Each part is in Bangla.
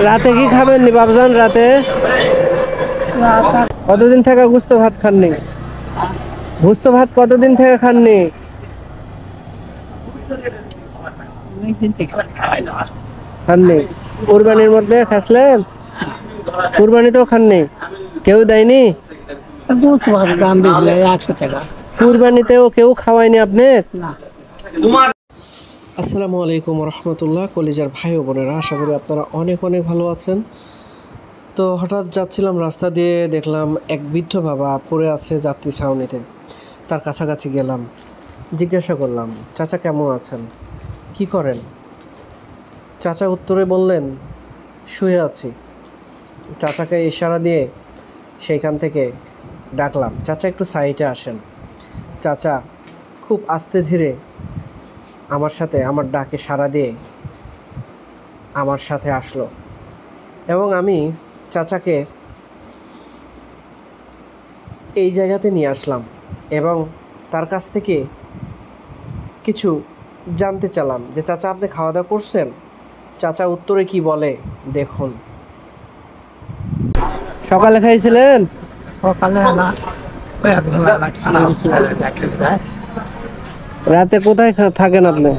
রাতে কি খাবেন নি বাবজান? রাতে কতদিন থেকে গুস্ত ভাত খাননি? গুস্ত ভাত কতদিন থেকে খাননি? খাননি? কুরবানির মধ্যে খাসলেন? কুরবানিতেও খাননি? কেউ দেয়নি? কুরবানিতেও কেউ খাওয়ায়নি আপনি? আসসালামু আলাইকুম রহমতুল্লাহ। কলিজার ভাই ও বোনেরা, আশা করি আপনারা অনেক অনেক ভালো আছেন। তো হঠাৎ যাচ্ছিলাম রাস্তা দিয়ে, দেখলাম এক বৃদ্ধ বাবা পড়ে আছে যাত্রী ছাউনিতে। তার কাছাকাছি গেলাম, জিজ্ঞাসা করলাম, চাচা কেমন আছেন, কি করেন? চাচা উত্তরে বললেন, শুয়ে আছি। চাচাকে ইশারা দিয়ে সেইখান থেকে ডাকলাম, চাচা একটু সাইডে আসেন। চাচা খুব আস্তে ধীরে আমার সাথে, আমার ডাকে সাড়া দিয়ে আমার সাথে আসলো এবং আমি চাচাকে এই জায়গাতে নিয়ে আসলাম এবং তার কাছ থেকে কিছু জানতে চালাম যে, চাচা আপনি খাওয়া দাওয়া করছেন? চাচা উত্তরে কি বলে দেখুন। সকালে খাইছিলেন? সকালে না, রাতে কোথায় থাকেন আপনি?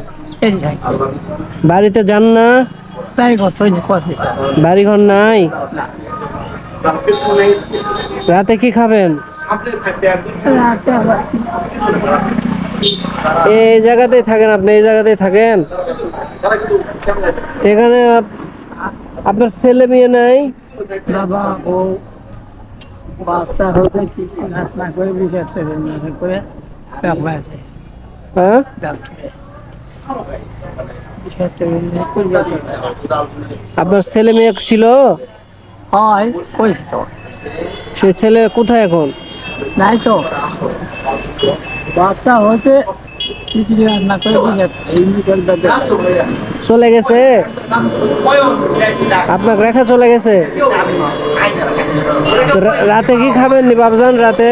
বাড়িতে যান না? বাড়ি ঘর নাই? রাতে কি খাবেন? এই জায়গাতেই থাকেন আপনি? এই জায়গাতেই থাকেন? এখানে আপনার ছেলে মেয়ে নাই? বাবা ও বাচ্চা হচ্ছে কি না করে করে হ্যাঁ, আপনার ছেলে মেয়ে ছিল? হয় ওই তো, সে ছেলে কোথায় এখন? নাই তো, বাচ্চা হচ্ছে রান্না করে চলে গেছে? আপনার রেখা চলে গেছে? রাতে কি খাবেন নি বাবজান? রাতে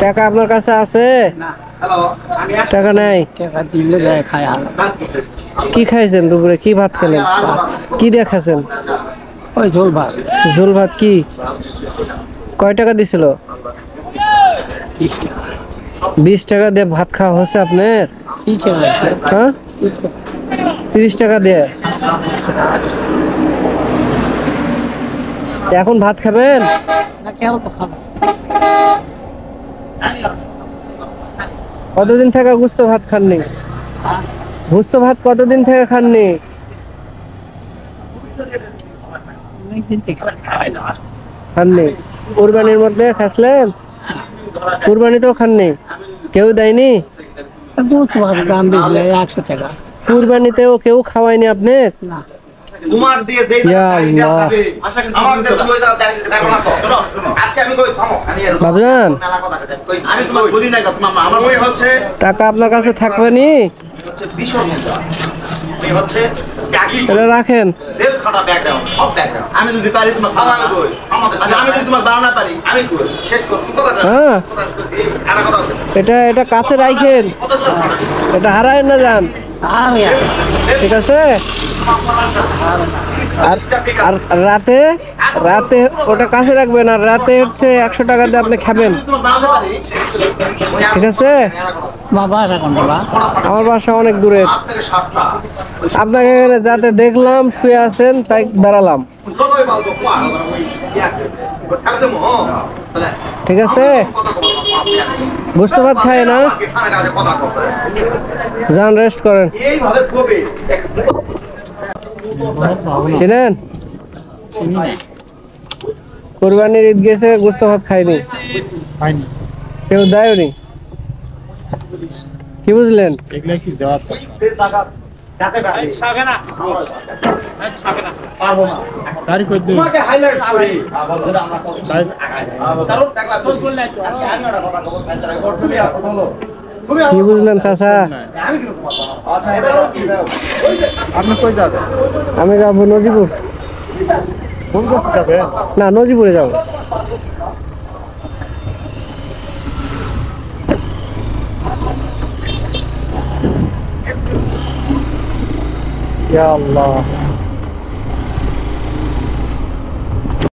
টাকা আপনার কাছে আছে? টাকা নাই? টাকা দিলে খায়। কি খাইছেন দুপুরে? কি ভাত খেলেন? কি দিয়ে খাচ্ছেন? ওই ঝোল ভাত। ঝোল ভাত? কি কয় টাকা দিছিল? 20 টাকা দিয়ে ভাত খাওয়া হচ্ছে আপনার? হ্যাঁ, 30 টাকা দিয়ে। এখন ভাত খাবেন? কতদিন থেকে গুস্ত ভাত খাননি? গুস্ত ভাত কতদিন থেকে খাননি? খাননি? কুরবানির মধ্যে খাসলেন? কুরবানিতেও খাননি? কেউ দেয়নি? 100 টাকা। কুরবানিতেও কেউ খাওয়ায়নি আপনি? না। তোমার দিয়ে যেই যাবে আশা কিন্তু আমাদের হয়ে যাওয়া দেখো না তো। শোনো আজকে আমি কই থামো, বাবজান আমি তোমাকে বলি না মামা, আমার ওই হচ্ছে টাকা আপনার কাছে থাকবে নি? হচ্ছে বিশন এই হচ্ছে কাকি এটা রাখেন। সেল খাটা ব্যাকগ্রাউন্ড, সব ব্যাকগ্রাউন্ড আমি যদি পারি তোমার খাওয়া আমি কই আমাদের। আচ্ছা আমি যদি তোমার বানানা পারি আমি কই শেষ কর কথা। হ্যাঁ, আরে কথা এটা কাছে রাখেন, এটা হারায় না যান। ঠিক আছে? আর রাতে রাতে ওটা কাছে রাখবেন, আর রাতে হচ্ছে 100 টাকা দিয়ে আপনি খাবেন। ঠিক আছে? আমার বাসা অনেক দূরে, আপনাকে এখানে যাতে দেখলাম শুয়ে আছেন তাই দাঁড়ালাম। ঠিক আছে? বুঝতে ভাত খায় না? যান রেস্ট করেন। চিনেন? কুরবানির ঈদ গেছে, গোস্ত ভাত খায়নি, কেউ দেয়নি। কি বুঝলেন? কি বুঝলেন চাচা? আমি যাবো নজিপুর। না, নজিপুরে যাবো। ইয়া আল্লাহ